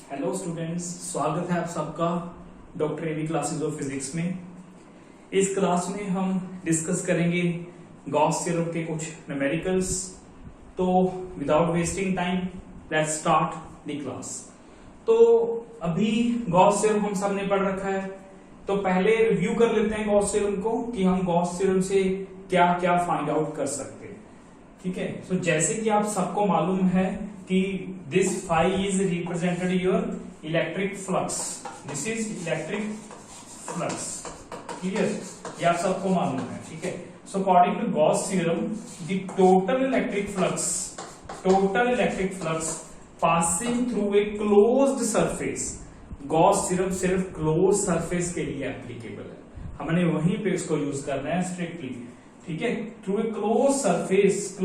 Hello students, स्वागत है आप सबका doctor AV classes of physics में। इस क्लास में हम डिस्कस करेंगे गॉस थ्योरम के कुछ न्यूमेरिकल्स। तो without wasting time let's start the class. तो अभी गॉस थ्योरम हम सब ने पढ़ रखा है, तो पहले रिव्यू कर लेते हैं गॉस थ्योरम को कि हम गॉस थ्योरम से क्या क्या फाइंड आउट कर सकते हैं। ठीक है, तो जैसे कि आप सबको मालूम है कि this phi is represented your electric flux. This is electric flux, clear? ये आप सबको मालूम है। ठीक है, so according to Gauss theorem the total electric flux passing through a closed surface. Gauss theorem सिर्फ क्लोज सरफेस के लिए एप्लीकेबल है, हमने वहीं पे इसको यूज करना है स्ट्रिक्टली। ठीक है, through a close surface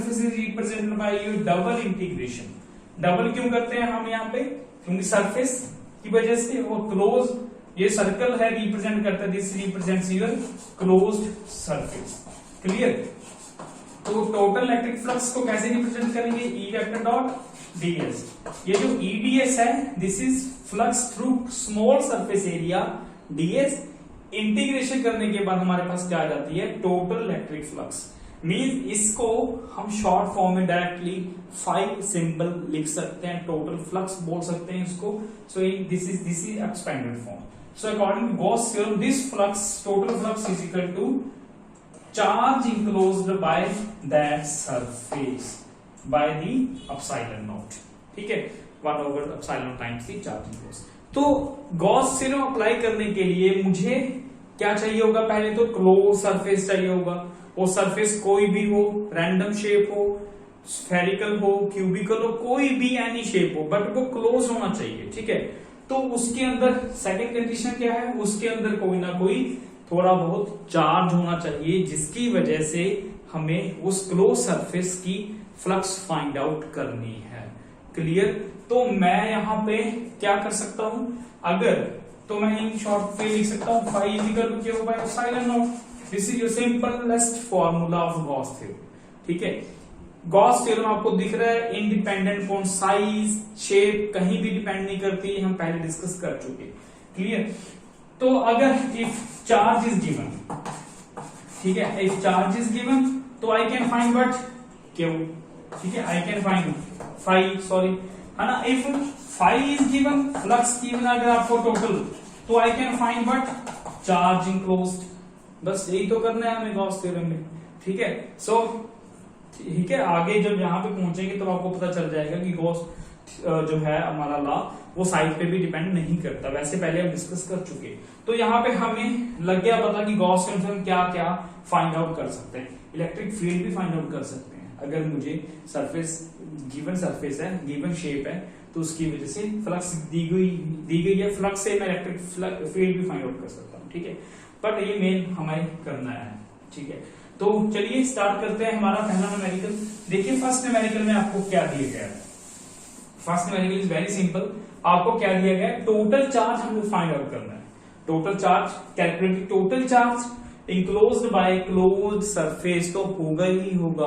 is represented by your double integration. Double क्यों करते हैं हम यहाँ पे? क्योंकि सरफेस की वजह से वो क्लोज, ये सर्कल है, रिप्रेजेंट करता है, this represents your closed surface. Clear? तो टोटल इलेक्ट्रिक फ्लक्स को कैसे रिप्रेजेंट करेंगे? E vector dot ds। ये जो eds है, this is flux through small surface area ds। Integration करने के बाद हमारे पास क्या आ जाती है? Total electric flux. मींस इसको हम शॉर्ट फॉर्म में डायरेक्टली फाई सिंबल लिख सकते हैं, टोटल फ्लक्स बोल सकते हैं इसको। So this is expanded form. So according to Gauss theorem this flux, total flux is equal to charge enclosed by that surface by the epsilon naught. ठीक है, 1/ε times the charge enclosed. तो Gauss theorem apply करने के लिए मुझे क्या चाहिए होगा? पहले तो क्लोज सरफेस चाहिए होगा। वो सरफेस कोई भी हो, रैंडम शेप हो, स्फेरिकल हो, क्यूबिकल हो, कोई भी एनी शेप हो, बट वो क्लोज होना चाहिए। ठीक है, तो उसके अंदर सेकंड कंडीशन क्या है? उसके अंदर कोई ना कोई थोड़ा बहुत चार्ज होना चाहिए, जिसकी वजह से हमें उस क्लोज सरफेस की फ्लक्स फाइंड आउट करनी है। क्लियर? तो मैं यहां पे क्या कर सकता हूं? अगर तो मैं इन शॉर्ट पे लिख सकता हूं phi is equal to Q by epsilon naught. This is your simplest formula of Gauss theorem. ठीक है, गॉस थ्योरम आपको दिख रहा है, इंडिपेंडेंट ऑन साइज, शेप, कहीं भी डिपेंड नहीं करती, हम पहले डिस्कस कर चुके। क्लियर? तो अगर इफ चार्ज इज गिवन, ठीक है, इफ चार्ज इज गिवन तो I can find what? Q। ठीक है, I can find phi, sorry, है ना। If phi is given, flux given अगर आपको टोटल, तो I can find what? Charge enclosed. बस यही तो करना है हमें गॉस थ्योरम में। ठीक है, सो ठीक है, आगे जब यहां पे पहुंचेंगे तो आपको पता चल जाएगा कि गॉस जो है हमारा लॉ वो साइड पे भी डिपेंड नहीं करता। वैसे पहले हम डिस्कस कर चुके। तो यहाँ पे हमें लग गया पता कि गॉस थ्योरम से हम क्या क्या फाइंड आउट कर सकते हैं। इलेक्ट्रिक फील्ड भी फाइंड आउट कर सकते हैं। अगर मुझे सरफेस है, गिवन शेप है, तो उसकी वजह से फ्लक्स दी गई है, फ्लक्स से मैं इलेक्ट्रिक फील्ड भी फाइंड आउट कर सकता हूँ। ठीक है, बट ये मेन हमें करना है। ठीक है, तो चलिए स्टार्ट करते हैं हमारा पहला न्यूमेरिकल। देखिए फर्स्ट न्यूमेरिकल में आपको क्या दिया गया है? First numerical is very simple. आपको क्या दिया गया है? टोटल चार्ज हमें फाइंड आउट करना है। Total charge calculate, total charge enclosed by closed surface तो होगा ही होगा।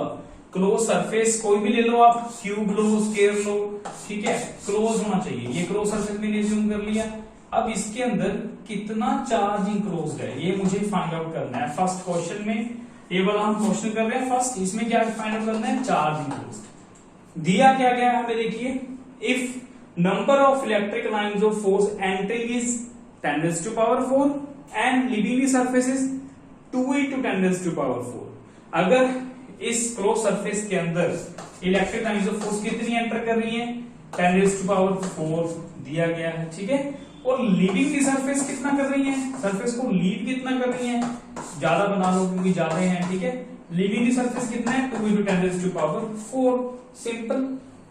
क्लोज सरफेस कोई भी ले लो आप, क्यूब लो, स्फीयर लो, ठीक है, क्लोज होना चाहिए। ये क्लोज सरफेस मैंने ज्यूम कर लिया। अब इसके अंदर कितना चार्ज इंक्लोज्ड है ये मुझे फाइंड आउट करना है। फर्स्ट क्वेश्चन में ये वाला हम क्वेश्चन कर रहे हैं फर्स्ट, इसमें क्या फाइंड आउट करना है? Charge enclosed. दिया क्या गया है हमें? देखिए, if number of electric lines of force entering is 10⁴ and leaving the surface is 2×10⁴। अगर इस क्लोज सरफेस के अंदर इलेक्ट्रिक लाइंस ऑफ फोर्स कितनी एंटर कर रही है? 10⁴ दिया गया है। ठीक है, और लीविंग दी सरफेस कितना कर रही है? सरफेस को लीव कितना कर रही है? ज्यादा बना लो क्योंकि ज्यादा है। ठीक है, लीविंग दी सरफेस कितना है? 2×10⁴। सिंपल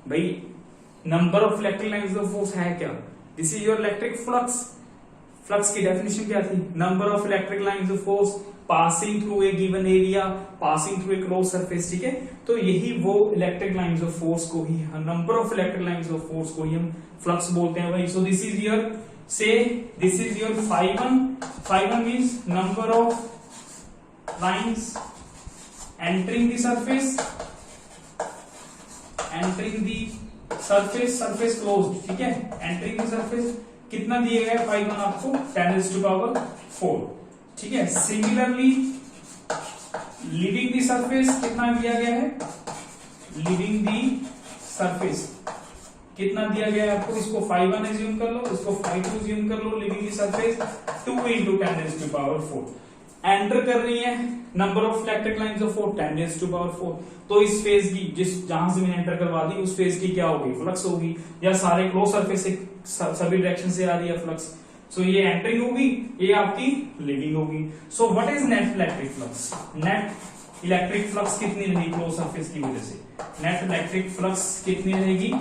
भाई, number of electric lines of force है क्या? This is your electric flux. Flux की डेफिनेशन क्या थी? Number of electric lines of force passing through A given area, passing through A close surface. ठीक है, तो यही वो इलेक्ट्रिक लाइंस ऑफ फोर्स को ही, number of electric lines of force को ही हम फ्लक्स बोलते हैं भाई। So this is your, say this is your φ1 means number of lines entering the surface, entering the surface closed, ठीक है, एंटरिंग द सरफेस कितना दिया गया है फाई 1 आपको 10⁴, ठीक है। सिमिलरली लीविंग दी सरफेस कितना दिया गया है, लीविंग दी सरफेस कितना दिया गया है आपको, इसको फाई 1 एज्यूम कर लो, इसको फाई 2 एज्यूम कर लो, लीविंग दी सरफेस 2 × 10⁴ एंटर कर रही है, number of electric lines of 4 10⁴, तो इस फेज की जहां से मैंने एंटर करवा दी उस फेज की क्या होगी, फ्लक्स होगी, या सारे क्लोज सरफेस से सभी डायरेक्शन से आ रही है फ्लक्स, सो ये एंटरिंग होगी, ये आपकी लीविंग होगी। So what is net electric flux, net electric flux कितनी रहेगी क्लोज सरफेस की वजह से, नेट इलेक्ट्रिक फ्लक्स कितनी रहेगी,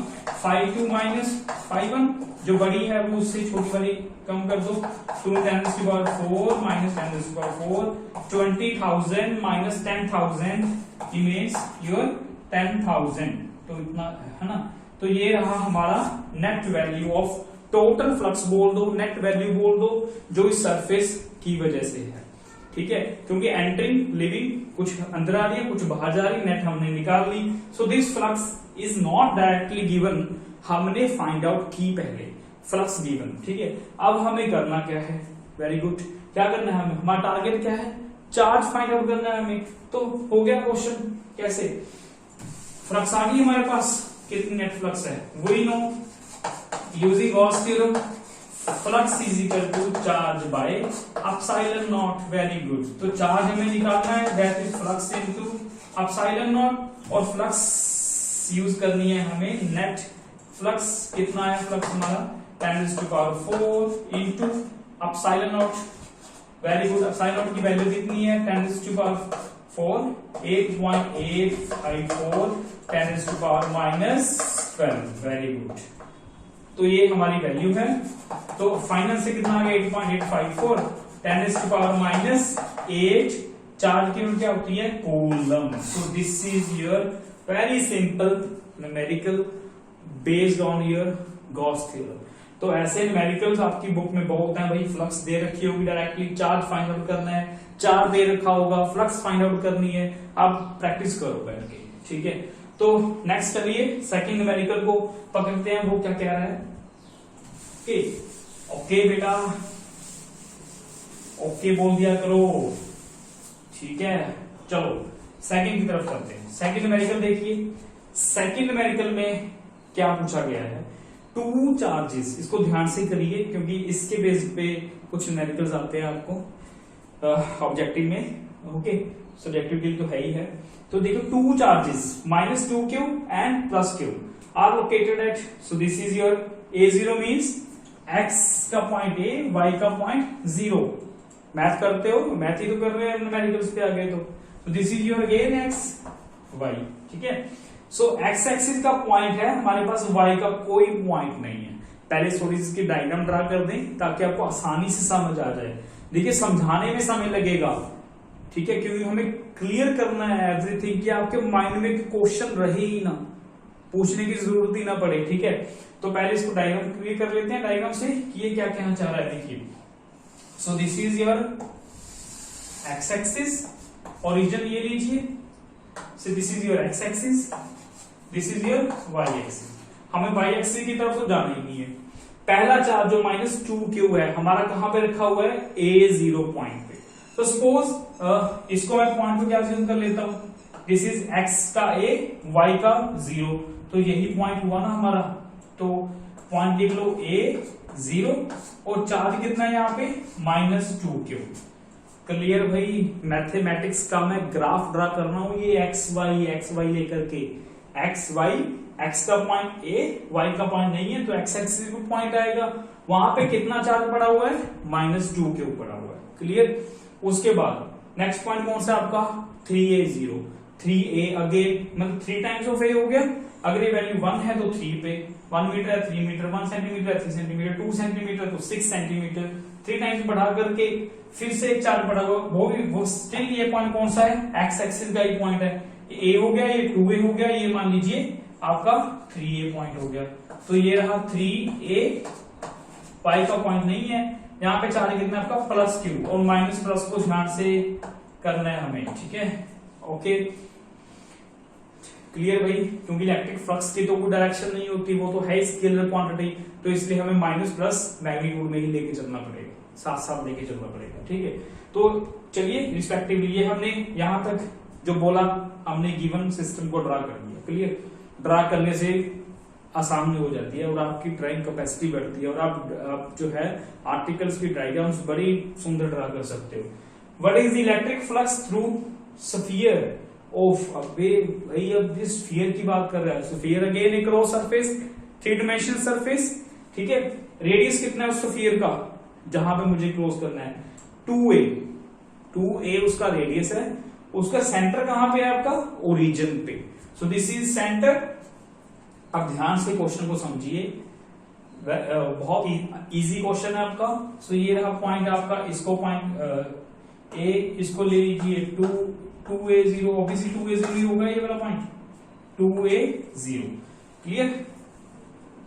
फाई 2 माइनस फाई 1, जो बड़ी है वो उससे छोटी वाली कम कर दो, 2 10⁴ माइनस 10⁴, 20,000 माइनस 10,000 इमेज योर 10,000, तो इतना है ना। तो ये रहा हमारा net value of total flux बोल दो, नेट वैल्यू बोल दो, जो इस सरफेस की वजह से है, ठीक है, क्योंकि एंटरिंग लिविंग कुछ अंदर आ रही है कुछ बाहर जा रही है, नेट हमने निकाल ली। So this flux is not directly given, हमने फाइंड आउट की पहले फ्लक्स गिवन, ठीक है। अब हमें करना क्या है, वेरी गुड, क्या करना है हमें, हमारा टारगेट क्या है, चार्ज फाइंड आउट करना है हमें। तो हो गया क्वेश्चन, कैसे, फ्लक्स आ गई हमारे पास, कितनी नेट फ्लक्स है, we know using Gauss theorem, flux is equal to charge by epsilon naught, very good. तो चार्ज हमें निकालना है, that is flux into epsilon naught, और फ्लक्स यूज करनी है हमें नेट फ्लक्स, कितना है फ्लक्स हमारा 10⁴ into epsilon naught, very good, epsilon not की वैल्यू कितनी है 10⁴, 8.854 10⁻⁻12, वेरी गुड। तो ये हमारी वैल्यू है, तो फाइनल से कितना आ गया 8.854 10⁻⁸, चार्ज की यूनिट क्या होती है, coulomb. So this is your very simple numerical based on your Gauss theorem. तो ऐसे न्यूमेरिकल्स आपकी बुक में बहुत हैं भाई, फ्लक्स दे रखी होगी डायरेक्टली, चार्ज फाइंड आउट करना है, चार्ज दे रखा होगा, फ्लक्स फाइंड आउट करनी है, आप प्रैक्टिस करो बैठ के, ठीक है। तो नेक्स्ट चलिए सेकंड न्यूमेरिकल को पकड़ते हैं, वो क्या कह रहा है, ओके बेटा, ओके बोल दिया करो, ठीक है। चलो सेकंड की तरफ चलते हैं, सेकंड न्यूमेरिकल देखिए, सेकंड न्यूमेरिकल में क्या पूछा गया है, टू चार्जेस, इसको ध्यान से करिए क्योंकि इसके बेस पे कुछ न्यूमेरिकल्स आते हैं आपको ऑब्जेक्टिव में, ओके, सब्जेक्टिव के लिए तो है ही है। तो देखो two charges -2q and +q are located at, so this is your a0 means x का पॉइंट a, y का पॉइंट 0, मैथ करते हो, मैथ ही तो कर रहे हैं न्यूमेरिकल्स पे आ गए, तो this is your again x y, ठीक है। सो x एक्सिस का पॉइंट है हमारे पास, y का कोई पॉइंट नहीं है। पहले थोड़ी सी इसकी डायग्राम ड्रा कर दें ताकि आपको आसानी से समझ आ जाए। देखिए समझाने में समय लगेगा, ठीक है, क्योंकि हमें क्लियर करना है एवरीथिंग, कि आपके माइंड में क्वेश्चन रहे ही ना, पूछने की जरूरत ही ना पड़े, ठीक है। तो पहले इसको डायग्राम क्लियर कर लेते हैं, डायग्राम से कि ये क्या कहना चाह रहा है। देखिए सो this is your x axis, origin ये लीजिए, सो this is your x axis, this is your y axis, हमें y एक्सिस की तरफ तो जाना ही नहीं है। पहला चार्ज जो -2q है हमारा कहां पे रखा हुआ है, a0 पॉइंट पे। तो सपोज इसको मैं पॉइंट को क्या अज्यूम कर लेता हूं, दिस इज x का a, y का 0, तो यही पॉइंट हुआ ना हमारा, तो पॉइंट लिख लो a0, और चार्ज कितना है यहाँ पे -2q। क्लियर भाई, मैथमेटिक्स का मैं ग्राफ ड्रा कर रहा हूं, ये x y लेकर के, x का पॉइंट a, y का पॉइंट नहीं है, तो x एक्सिस पे पॉइंट आएगा, वहां पे कितना चार्ज पड़ा हुआ है, -2q पड़ा हुआ है, क्लियर। उसके बाद नेक्स्ट पॉइंट कौन सा आपका 3a0, 3a अगेन, मतलब 3 टाइम्स ऑफ a हो गया, अगर ये वैल्यू 1 है तो 3 पे, 1 मीटर है 3 मीटर, 1 सेंटीमीटर 3 सेंटीमीटर, 2 सेंटीमीटर तो 6 सेंटीमीटर, 3 टाइम्स बढ़ा करके फिर से एक चार्ज बढ़ा हुआ, वो स्टिल ये पॉइंट कौन सा है, x एक्सिस का ही पॉइंट है, a हो गया, ये 2a हो गया, ये मान लीजिए आपका 3a पॉइंट हो गया, तो ये रहा 3a, y का पॉइंट नहीं है, यहाँ पे चार्ज कितना आपका +q, और माइनस प्लस को ध्यान से करना है हमें, ठीक है, ओके। क्लियर भाई, क्योंकि इलेक्ट्रिक फ्लक्स की तो कोई डायरेक्शन नहीं होती, वो तो है स्केलर क्वांटिटी, तो इसलिए हमें माइनस प्लस मैग्नीट्यूड में ही लेके चलना पड़ेगा, साथ साथ लेके चलना पड़ेगा, ठीक है। तो चलिए रिस्पेक्टिवली ये हमने यहां तक जो बोला, हमने गिवन सिस्टम को ड्रा कर दिया, क्लियर। ड्रा करने से आसानी हो जाती है और आपकी ड्राइंग कैपेसिटी बढ़ती है और आप जो है आर्टिकल्स की डायग्राम्स बड़ी सुंदर ड्रा कर सकते हो। What is the electric flux through sphere of, अबे भाई अब इस स्फीयर की बात कर रहा है, स्फीयर अगेन एक cross surface, three dimensional surface, ठीक है। रेडियस कितना है उस स्फीयर का, जहां पे मुझे क्लोज करना है 2a उसका रेडियस है, उसका सेंटर कहां पे है आपका, ओरिजिन पे, सो दिस इज सेंटर। अब ध्यान से क्वेश्चन को समझिए, बहुत इजी क्वेश्चन है आपका। सो ये रहा पॉइंट आपका, इसको पॉइंट ए इसको ले लीजिए 2a0, ऑब्वियसली 2a0 ही होगा ये वाला पॉइंट, 2a0, क्लियर,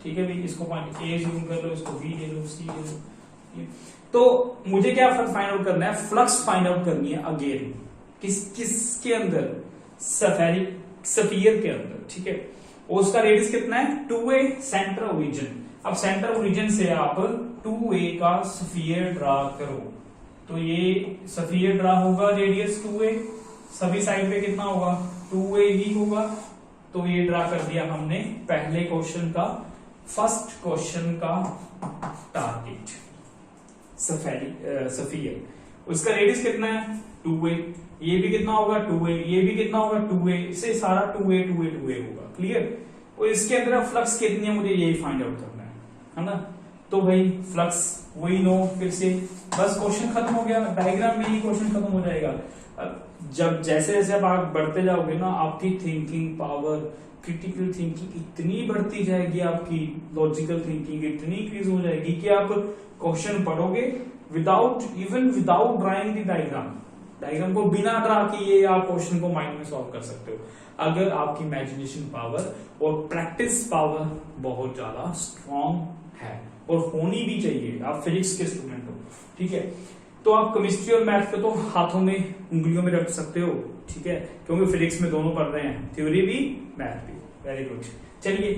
ठीक है भाई। इसको पॉइंट ए जूम कर लो, इसको बी ले लो, सी ले लो। तो मुझे क्या फाइंड आउट करना है, फ्लक्स फाइंड आउट करनी है अगेन, किसके अंदर, स्फीयर के अंदर, ठीक है। और उसका रेडियस कितना है 2a, सेंटर ओरिजिन। अब सेंटर ओरिजिन से आप 2a का स्फीयर ड्रा करो, तो ये स्फीयर ड्रा होगा, रेडियस 2a, सभी साइड पे कितना होगा 2a ही होगा। तो ये ड्रा कर दिया हमने पहले क्वेश्चन का, फर्स्ट क्वेश्चन का टारगेट स्फीयर। उसका रेडियस कितना है 2a, ये भी कितना होगा 2a, ये भी कितना होगा 2a, इसे सारा 2a होगा, क्लियर। और इसके अंदर फ्लक्स कितनी है मुझे यही फाइंड आउट करना है ना। तो भाई फ्लक्स वही नो, फिर से बस क्वेश्चन खत्म हो गया, डायग्राम में ही क्वेश्चन खत्म हो जाएगा। जब जैसे जैसे आप आगे बढ़ते जाओगे ना, आपकी थिंकिंग पावर, क्रिटिकल थिंकिंग इतनी बढ़ती जाएगी, आपकी लॉजिकल थिंकिंग इतनी इंक्रीज हो जाएगी कि आप क्वेश्चन पढ़ोगे विदाउट ड्राइंग द डायग्राम को बिना ड्रा किए आप क्वेश्चन को माइंड में सॉल्व कर सकते हो, अगर आपकी इमेजिनेशन पावर और प्रैक्टिस पावर बहुत ज्यादा स्ट्रॉन्ग है, और होनी भी चाहिए। आप फिजिक्स के स्टूडेंट हो, ठीक है, तो आप केमिस्ट्री और मैथ को तो हाथों में उंगलियों में रख सकते हो, ठीक है, क्योंकि फिजिक्स में दोनों पढ़ रहे हैं, थ्योरी भी मैथ भी। Very good. चलिए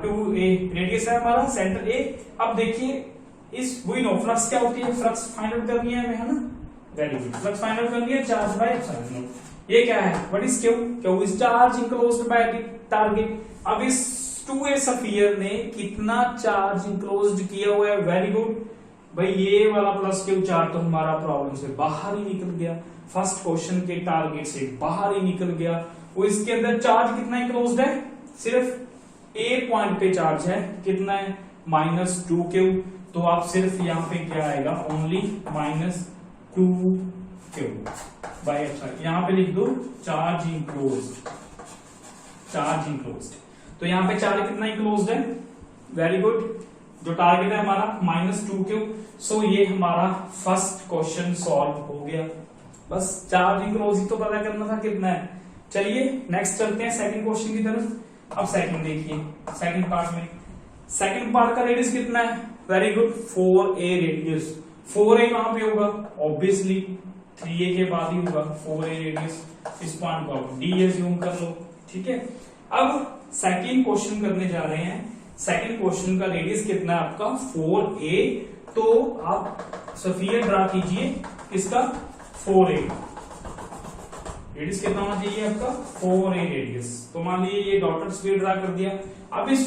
2a रेडियस है हमारा, सेंटर a। अब देखिए इस वही नो फ्लक्स क्या होती है, फ्लक्स फाइंड आउट करनी है हमें, है ना। Very good, flux find out करनी है, चार्ज बाय एप्सिलॉन नॉट। ये क्या है, what is Q is charge enclosed by the target. अब इस 2a स्फीयर ने कितना चार्ज इनक्लोज्ड किया हुआ है, वेरी गुड भाई, ये वाला प्लस क्यू चार्ज तो हमारा प्रॉब्लम से बाहर ही निकल गया, फर्स्ट क्वेश्चन के टारगेट से बाहर ही निकल गया। वो इसके अंदर चार्ज कितना इनक्लोज्ड है, सिर्फ ए पॉइंट पे चार्ज है, कितना है -2q। तो आप सिर्फ यहाँ पे क्या आएगा, ओनली -2q बाय एप्सिलॉन, यहाँ पे लिख दो चार्ज इनक्लोज्ड। तो यहाँ पे चार्ज कितना इनक्लोज्ड है, वेरी गुड, जो टारगेट है हमारा -2q। सो ये हमारा फर्स्ट क्वेश्चन सॉल्व हो गया, बस चार्ज इनक्लोज्ड तो पता करना था कितना है। चलिए नेक्स्ट चलते हैं सेकंड क्वेश्चन की तरफ। अब सेकंड देखिए, सेकंड पार्ट का रेडियस कितना है, very good 4a radius. 4a कहां पे होगा, ऑब्वियसली 3a के बाद ही होगा 4a रेडियस। इस पॉइंट को आप d अज्यूम कर लो, ठीक है। अब सेकंड क्वेश्चन करने जा रहे हैं। सेकंड क्वेश्चन का रेडियस कितना है आपका 4a। तो आप स्फीयर ड्रा कीजिए, किसका 4a, रेडियस कितना होना चाहिए आपका 4a रेडियस। तो मान लीजिए ये डॉटेड स्फीयर ड्रा कर दिया। अब इस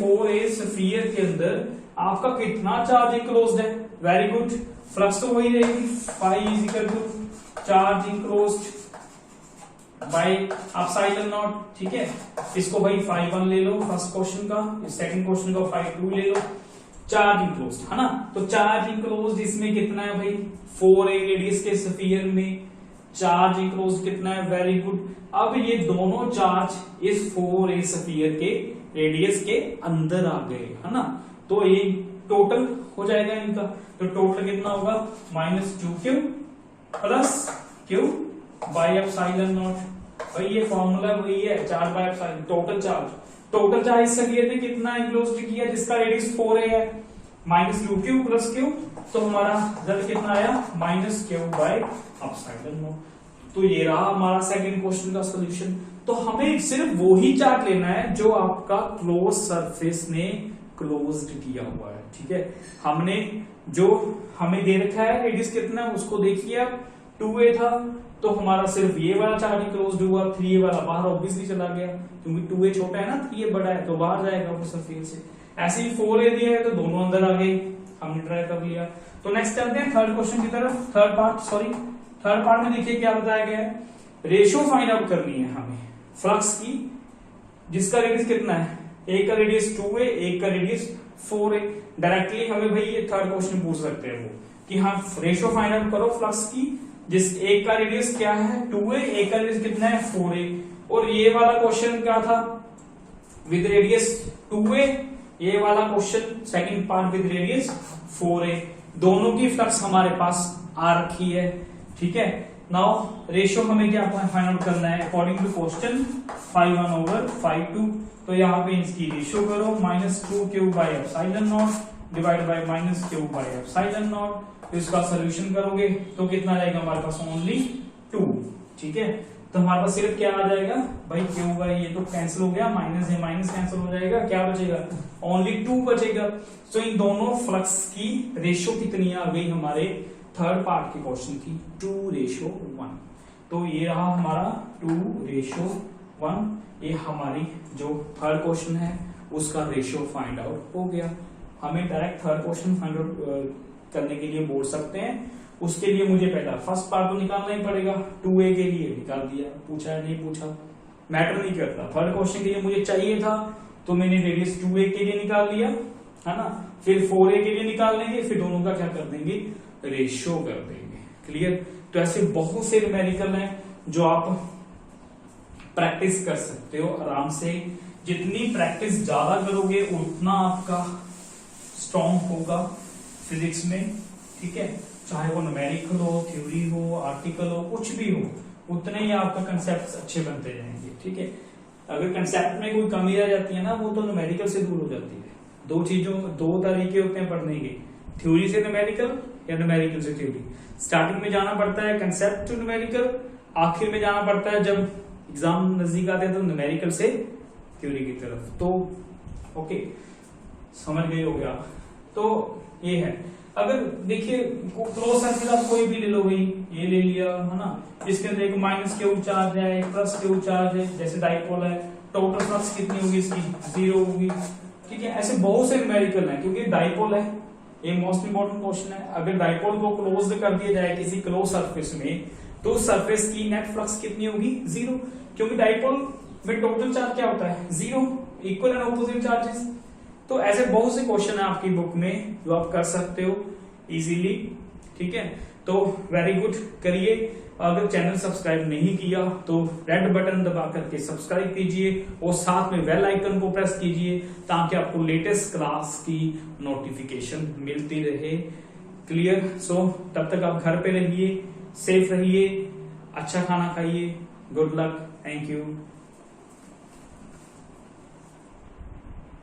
4a स्फीयर के अंदर आपका कितना चार्ज इनक्लोज्ड है, वेरी गुड, फ्लक्स तो वही रहेगी, phi is equal to charge enclosed by epsilon naught, ठीक है। इसको भाई फाई 1 ले लो फर्स्ट क्वेश्चन का, सेकंड क्वेश्चन का फाई 2 ले लो, चार्ज इनक्लोज्ड है ना। तो चार्ज इनक्लोज्ड इसमें कितना है भाई, 4a रेडियस के स्फीयर में चार्ज इनक्लोज्ड कितना है, वेरी गुड। अब ये दोनों चार्ज इस 4a स्फीयर के रेडियस के अंदर आ गए, है ना। तो ये टोटल हो जाएगा इनका, तो टोटल कितना होगा -2q plus q by epsilon not. भाई ये फॉर्मूला वही है, charge by epsilon, total charge इस स्फीयर ने कितना इनक्लोज्ड किया, जिसका रेडियस 4a है, -2q प्लस q। तो हमारा रिजल्ट कितना आया, -q बाय एप्सिलॉन नॉट। तो ये रहा हमारा सेकंड क्वेश्चन का सोल्यूशन। तो हमें सिर्फ वो ही चार्ट लेना है जो आपका क्लोज सरफेस ने क्लोज्ड किया हुआ है, ठीक है। हमने जो हमें दे रखा है रेडियस कितना है उसको देखिए आप, 2a था तो हमारा सिर्फ ये वाला चार्ट ही क्लोज्ड हुआ, 3a वाला बाहर ऑब्वियसली चला गया क्योंकि 2a छोटा है ना, 3a बड़ा है तो बाहर जाएगा वो सरफेस से। ऐसे ही 4a दिया है तो दोनों अंदर आ गए, हमने ट्राई कर लिया। तो नेक्स्ट चलते हैं थर्ड क्वेश्चन की तरफ, थर्ड पार्ट में देखिए क्या बताया गया है। रेशियो फाइंड आउट करनी है हमें फ्लक्स की, जिसका रेडियस कितना है, एक का रेडियस 2a, एक का रेडियस 4a। डायरेक्टली हमें भाई ये थर्ड क्वेश्चन पूछ सकते हैं वो कि हाँ रेशियो फाइंड आउट करो फ्लक्स की, जिस एक का रेडियस क्या है 2a, एक का रेडियस कितना है 4a। और ये वाला क्वेश्चन क्या था, विद रेडियस 2a, ये वाला question second part with radius 4a। दोनों की फ्लक्स हमारे पास आ रखी है, ठीक है। नाउ रेशियो हमें क्या फाइंड आउट करना है अकॉर्डिंग टू क्वेश्चन 5(1/5)2। तो यहाँ पे इसकी रेशियो करो, -2q/ε0 डिवाइड बाय -q/ε0। तो इसका सोल्यूशन करोगे तो कितना जाएगा हमारे पास, ओनली 2, ठीक है। तो हमारे पास सिर्फ क्या आ जाएगा भाई, q बाई ये तो कैंसिल हो गया, माइनस है माइनस कैंसिल हो जाएगा, क्या बचेगा, ओनली 2 बचेगा। तो इन दोनों फ्लक्स की रेशियो कितनी आ गई हमारे थर्ड पार्ट के क्वेश्चन की, 2:1। तो ये रहा हमारा 2:1। ये हमारी जो थर्ड क्वेश्चन है उसका रेशियो फाइंड आउट हो गया। हमें direct third question find out करने के लिए बोल सकते हैं, उसके लिए मुझे पहला फर्स्ट पार्ट तो निकालना ही पड़ेगा। 2a के लिए निकाल दिया, पूछा है नहीं पूछा मैटर नहीं करता। थर्ड क्वेश्चन के लिए मुझे चाहिए था तो मैंने रेडियस 2a के लिए निकाल लिया, है ना। फिर 4a के लिए निकाल लेंगे, फिर दोनों का क्या कर देंगे, रेशियो कर देंगे। क्लियर। तो ऐसे बहुत से न्यूमेरिकल हैं जो आप प्रैक्टिस कर सकते हो आराम से। जितनी प्रैक्टिस ज्यादा करोगे उतना आपका स्ट्रॉन्ग होगा फिजिक्स में, ठीक है। चाहे वो न्यूमेरिकल हो, थ्योरी हो, आर्टिकल हो, कुछ भी हो, उतने ही आपका कंसेप्ट अच्छे बनते जाएंगे, ठीक है। अगर कंसेप्ट में कोई कमी रह जाती है ना, वो तो न्यूमेरिकल से दूर हो जाती है। दो तरीके होते हैं पढ़ने के, थ्योरी से न्यूमेरिकल या न्यूमेरिकल से थ्योरी। स्टार्टिंग में जाना पड़ता है कंसेप्ट टू न्यूमेरिकल, आखिर में जाना पड़ता है जब एग्जाम नजदीक आते हैं तो न्यूमेरिकल से थ्योरी की तरफ। तो ओके, समझ गए हो गया। तो ये है, अगर देखिए क्लोज सर्किल आप कोई भी ले लो भाई, ये ले लिया है ना, इसके अंदर एक माइनस क्यू चार्ज है, एक प्लस क्यू चार्ज है, जैसे डाइपोल है, टोटल फ्लक्स कितनी होगी इसकी, 0 होगी, ठीक है। ऐसे बहुत से न्यूमेरिकल है, क्योंकि डाइपोल है, ये मोस्ट इंपोर्टेंट क्वेश्चन है। अगर डाइपोल को क्लोज कर दिया जाए किसी क्लोज सरफेस में, तो सरफेस की नेट फ्लक्स कितनी होगी, 0, क्योंकि डाइपोल में टोटल चार्ज क्या होता है, 0, इक्वल एंड ऑपोजिट चार्जेस। तो ऐसे बहुत से क्वेश्चन है आपकी बुक में जो आप कर सकते हो इजीली, ठीक है। तो वेरी गुड, करिए। अगर चैनल सब्सक्राइब नहीं किया तो रेड बटन दबा करके सब्सक्राइब कीजिए और साथ में बेल आइकन को प्रेस कीजिए ताकि आपको लेटेस्ट क्लास की नोटिफिकेशन मिलती रहे। क्लियर। सो तब तक आप घर पे रहिए, सेफ रहिए, अच्छा खाना खाइए। Good luck, thank you.